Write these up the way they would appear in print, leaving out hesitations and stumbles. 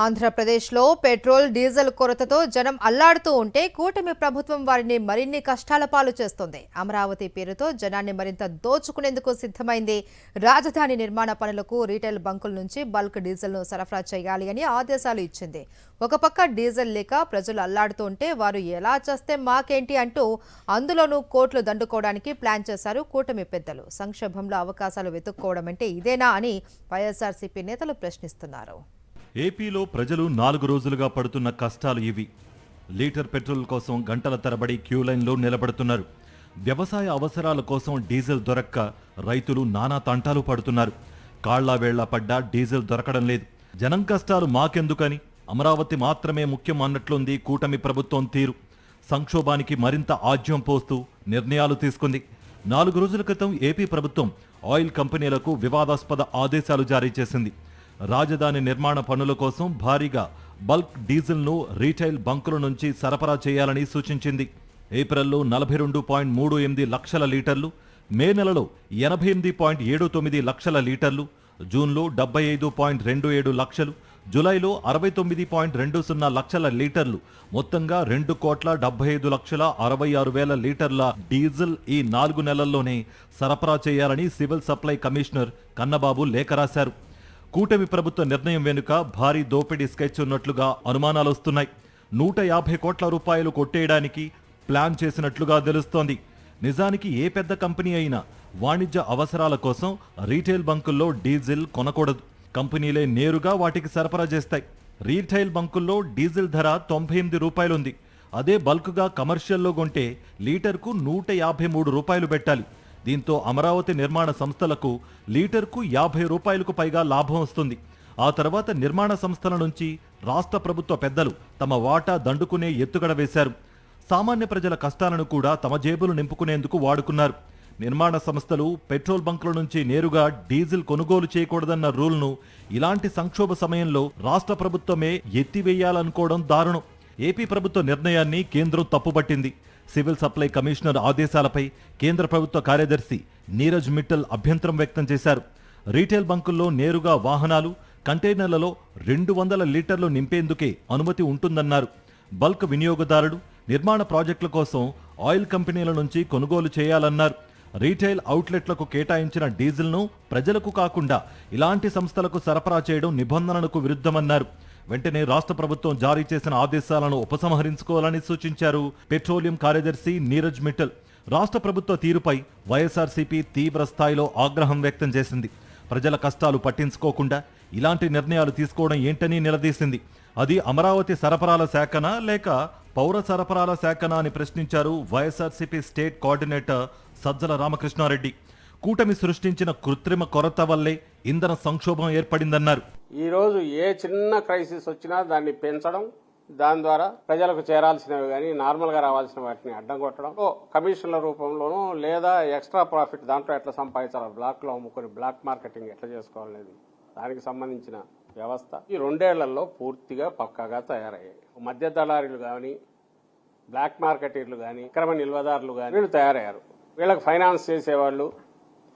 ఆంధ్రప్రదేశ్లో petrol diesel కొరతతో జనం అల్లాడుతూ ఉంటే కూటమి ప్రభుత్వం వారిని మరిన్ని కష్టాల పాలు చేస్తోంది. అమరావతి పేరుతో జనాన్ని మరింత దోచుకునేందుకు సిద్ధమైంది. రాజధాని నిర్మాణ పనులకు రీటైల్ బంకుల నుంచి బల్క్ డీజిల్ను సరఫరా చేయాలి అని ఆదేశాలు ఇచ్చింది. ఒక పక్క డీజిల్ లేక ప్రజలు అల్లాడుతూ ఉంటే వారు ఎలా చేస్తే మాకేంటి అంటూ అందులోనూ కోట్లు దండుకోవడానికి ప్లాన్ చేశారు కూటమి పెద్దలు. సంక్షోభంలో అవకాశాలు వెతుక్కోవడం అంటే ఇదేనా అని వైఎస్ఆర్సీపీ నేతలు ప్రశ్నిస్తున్నారు. ఏపీలో ప్రజలు 4 రోజులుగా పడుతున్న కష్టాలు ఇవి. లీటర్ పెట్రోల్ కోసం గంటల తరబడి క్యూలైన్లో నిలబడుతున్నారు. వ్యవసాయ అవసరాల కోసం డీజిల్ దొరక్క రైతులు నానా తంటాలు పడుతున్నారు. కాళ్లా వేళ్లా పడ్డా డీజిల్ దొరకడం లేదు. జనం కష్టాలు మాకెందుకని అమరావతి మాత్రమే ముఖ్యం అన్నట్లుంది కూటమి ప్రభుత్వం తీరు. సంక్షోభానికి మరింత ఆజ్యం పోస్తూ నిర్ణయాలు తీసుకుంది. 4 రోజుల క్రితం ఏపీ ప్రభుత్వం ఆయిల్ కంపెనీలకు వివాదాస్పద ఆదేశాలు జారీ చేసింది. రాజధాని నిర్మాణ పనుల కోసం భారీగా బల్క్ డీజిల్ను రీటైల్ బంకుల నుంచి సరఫరా చేయాలని సూచించింది. ఏప్రిల్లో 42.38 లక్షల లీటర్లు, మే నెలలో 88.79 లక్షల లీటర్లు, జూన్లో 75.27 లక్షలు, జూలైలో 69.20 లక్షల లీటర్లు, మొత్తంగా 2,75,66,000 లీటర్ల డీజిల్ ఈ 4 నెలల్లోనే సరఫరా చేయాలని సివిల్ సప్లై కమిషనర్ కన్నబాబు లేఖ రాశారు. కూటమి ప్రభుత్వ నిర్ణయం వెనుక భారీ దోపిడీ స్కెచ్ ఉన్నట్లుగా అనుమానాలొస్తున్నాయి. 150 కోట్ల రూపాయలు కొట్టేయడానికి ప్లాన్ చేసినట్లుగా తెలుస్తోంది. నిజానికి ఏ పెద్ద కంపెనీ అయినా వాణిజ్య అవసరాల కోసం రీటైల్ బంకుల్లో డీజిల్ కొనకూడదు. కంపెనీలే నేరుగా వాటికి సరఫరా చేస్తాయి. రీటైల్ బంకుల్లో డీజిల్ ధర 98 రూపాయలుంది. అదే బల్క్గా కమర్షియల్లో కొంటే లీటర్కు 153 రూపాయలు పెట్టాలి. దీంతో అమరావతి నిర్మాణ సంస్థలకు లీటర్కు 50 రూపాయలకు పైగా లాభం వస్తుంది. ఆ తర్వాత నిర్మాణ సంస్థల నుంచి రాష్ట్ర ప్రభుత్వ పెద్దలు తమ వాటా దండుకునే ఎత్తుగడ వేశారు. సామాన్య ప్రజల కష్టాలను కూడా తమ జేబులు నింపుకునేందుకు వాడుకున్నారు. నిర్మాణ సంస్థలు పెట్రోల్ బంకుల నుంచి నేరుగా డీజిల్ కొనుగోలు చేయకూడదన్న రూల్ను ఇలాంటి సంక్షోభ సమయంలో రాష్ట్ర ప్రభుత్వమే ఎత్తివేయాలనుకోవడం దారుణం. ఏపీ ప్రభుత్వ నిర్ణయాన్ని కేంద్రం తప్పుపట్టింది. సివిల్ సప్లై కమిషనర్ ఆదేశాలపై కేంద్ర ప్రభుత్వ కార్యదర్శి నీరజ్ మిట్టల్ అభ్యంతరం వ్యక్తం చేశారు. రీటైల్ బంకుల్లో నేరుగా వాహనాలు, కంటైనర్లలో 200 లీటర్లు నింపేందుకే అనుమతి ఉంటుందన్నారు. బల్క్ వినియోగదారులు నిర్మాణ ప్రాజెక్టుల కోసం ఆయిల్ కంపెనీల నుంచి కొనుగోలు చేయాలన్నారు. రీటైల్ అవుట్లెట్లకు కేటాయించిన డీజిల్ను ప్రజలకు కాకుండా ఇలాంటి సంస్థలకు సరఫరా చేయడం నిబంధనలకు విరుద్ధమన్నారు. వెంటనే రాష్ట్ర ప్రభుత్వం జారీ చేసిన ఆదేశాలను ఉపసంహరించుకోవాలని సూచించారు పెట్రోలియం కార్యదర్శి నీరజ్ మిట్టల్. రాష్ట్ర ప్రభుత్వ తీరుపై వైఎస్ఆర్సీపీ తీవ్ర స్థాయిలో ఆగ్రహం వ్యక్తం చేసింది. ప్రజల కష్టాలు పట్టించుకోకుండా ఇలాంటి నిర్ణయాలు తీసుకోవడం ఏంటని నిలదీసింది. అది అమరావతి సరఫరాల శాఖనా లేక పౌర సరఫరాల శాఖనా అని ప్రశ్నించారు వైఎస్ఆర్సీపీ స్టేట్ కోఆర్డినేటర్ సజ్జల రామకృష్ణారెడ్డి. కూటమి సృష్టించిన కృత్రిమ కొరత వల్లే ఇంధన సంక్షోభం ఏర్పడిందన్నారు. ఈరోజు ఏ చిన్న క్రైసిస్ వచ్చినా దాన్ని పెంచడం, దాని ద్వారా ప్రజలకు చేరాల్సినవి కానీ నార్మల్గా రావాల్సిన వాటిని అడ్డం కొట్టడం, కమిషన్ల రూపంలోనూ లేదా ఎక్స్ట్రా ప్రాఫిట్ దాంట్లో ఎట్లా సంపాదించాలి, బ్లాక్లో అమ్ముకొని బ్లాక్ మార్కెటింగ్ ఎట్లా చేసుకోవాలనేది దానికి సంబంధించిన వ్యవస్థ ఈ 2 ఏళ్లలో పూర్తిగా పక్కాగా తయారయ్యాయి. మధ్య దళారీలు కానీ, బ్లాక్ మార్కెటీర్లు కానీ, అక్రమ నిల్వదారులు కానీ వీళ్ళు తయారయ్యారు. వీళ్ళకి ఫైనాన్స్ చేసేవాళ్ళు,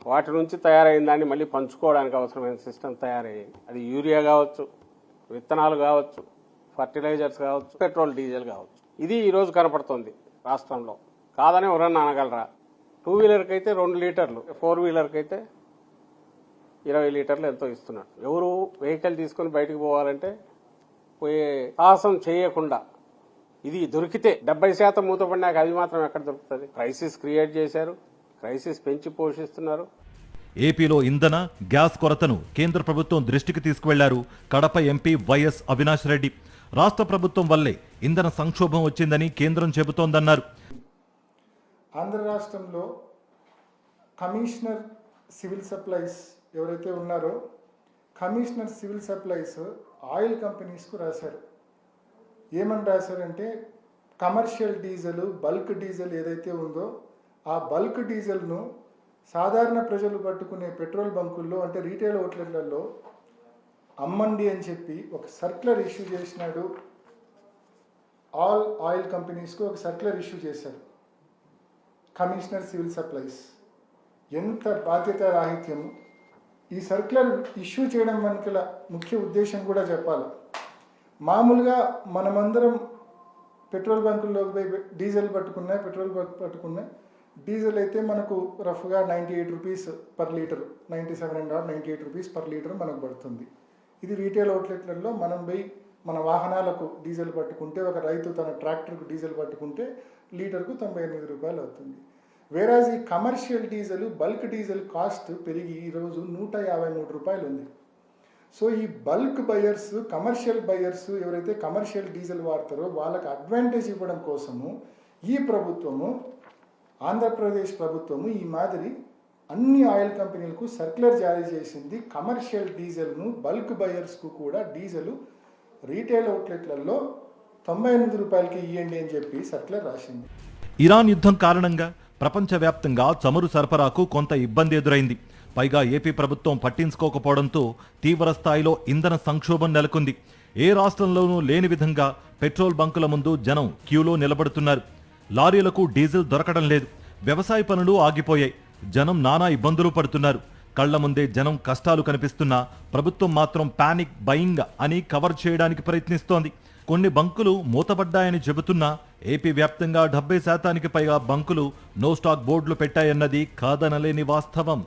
వాటి నుంచి తయారైన దాన్ని మళ్ళీ పంచుకోవడానికి అవసరమైన సిస్టమ్ తయారయ్యాయి. అది యూరియా కావచ్చు, విత్తనాలు కావచ్చు, ఫర్టిలైజర్స్ కావచ్చు, పెట్రోల్ డీజిల్ కావచ్చు. ఇది ఈరోజు కనపడుతుంది రాష్ట్రంలో. కాదని ఎవరన్నా అనగలరా? 2 వీలర్కి అయితే 2 లీటర్లు, 4 వీలర్కి అయితే 20 లీటర్లు ఎంతో ఇస్తున్నాడు. ఎవరు వెహికల్ తీసుకుని బయటకు పోవాలంటే పోయే సాహసం చేయకుండా ఇది దొరికితే 70% మూతపడినాక అది మాత్రం ఎక్కడ దొరుకుతుంది? క్రైసిస్ క్రియేట్ చేశారు, క్రైసిస్ పెంచి పోషిస్తున్నారు. ఏపీలో ఇంధన, గ్యాస్ కొరతను కేంద్ర ప్రభుత్వం దృష్టికి తీసుకువెళ్లారు కడప ఎంపీ వైఎస్ అవినాష్ రెడ్డి. రాష్ట్ర ప్రభుత్వం వల్లే ఇంధన సంక్షోభం వచ్చిందని కేంద్రం చెబుతోందన్నారు. ఆంధ్ర రాష్ట్రంలో కమిషనర్ సివిల్ సప్లైస్ ఎవరైతే ఉన్నారో కమిషనర్ సివిల్ సప్లైస్ ఆయిల్ కంపెనీస్కు రాశారు. ఏమని రాశారంటే కమర్షియల్ డీజిల్, బల్క్ డీజిల్ ఏదైతే ఉందో ఆ బల్క్ డీజిల్ను సాధారణ ప్రజలు పట్టుకునే పెట్రోల్ బంకుల్లో అంటే రీటైల్ అవుట్లెట్లలో అమ్మండి అని చెప్పి ఒక సర్క్యులర్ ఇష్యూ చేసినాడు. ఆల్ ఆయిల్ కంపెనీస్కు ఒక సర్క్యులర్ ఇష్యూ చేశారు కమిషనర్ సివిల్ సప్లైస్. ఎంత బాధ్యత రాహిత్యము! ఈ సర్క్యులర్ ఇష్యూ చేయడం వెనుకల ముఖ్య ఉద్దేశం కూడా చెప్పాలి. మామూలుగా మనమందరం పెట్రోల్ బంకుల్లో పోయి డీజిల్ పెట్రోల్ బంక్ పట్టుకున్నా డీజిల్ అయితే మనకు రఫ్గా 98 rupees per litre, 97.98 rupees per litre మనకు పడుతుంది. ఇది రీటైల్ అవుట్లెట్లలో మనం పోయి మన వాహనాలకు డీజిల్ పట్టుకుంటే, ఒక రైతు తన ట్రాక్టర్కు డీజిల్ పట్టుకుంటే లీటర్కు 98 రూపాయలు అవుతుంది. వేరాజ్ ఈ commercial diesel, bulk diesel cost పెరిగి ఈరోజు 153 రూపాయలు ఉంది. సో ఈ బల్క్ బయర్స్, కమర్షియల్ బయర్స్ ఎవరైతే కమర్షియల్ డీజిల్ వాడతారో వాళ్ళకి అడ్వాంటేజ్ ఇవ్వడం కోసము ఈ ప్రభుత్వము, ఆంధ్రప్రదేశ్ ప్రభుత్వము ఈ మాదిరి అన్ని ఆయిల్ కంపెనీలకు సర్క్యులర్ జారీ చేసింది. కమర్షియల్ డీజిల్ను బల్క్ బయర్స్కు కూడా డీజిల్ రీటైల్ అవుట్లెట్లలో 98 రూపాయలకి ఇవ్వండి అని చెప్పి సర్క్యులర్ రాసింది. ఇరాన్ యుద్ధం కారణంగా ప్రపంచవ్యాప్తంగా చమురు సరఫరాకు కొంత ఇబ్బంది ఎదురైంది. పైగా ఏపీ ప్రభుత్వం పట్టించుకోకపోవడంతో తీవ్ర స్థాయిలో ఇంధన సంక్షోభం నెలకొంది. ఏ రాష్ట్రంలోనూ లేని విధంగా పెట్రోల్ బంకుల ముందు జనం క్యూలో నిలబడుతున్నారు. లారీలకు డీజిల్ దొరకడం లేదు. వ్యవసాయ పనులు ఆగిపోయాయి. జనం నానా ఇబ్బందులు పడుతున్నారు. కళ్ల ముందే జనం కష్టాలు కనిపిస్తున్నా ప్రభుత్వం మాత్రం పానిక్ బయింగ్ అని కవర్ చేయడానికి ప్రయత్నిస్తోంది. కొన్ని బంకులు మూతపడ్డాయని చెబుతున్నా ఏపీ వ్యాప్తంగా 70% పైగా బంకులు నో స్టాక్ బోర్డులు పెట్టాయన్నది కాదనలేని వాస్తవం.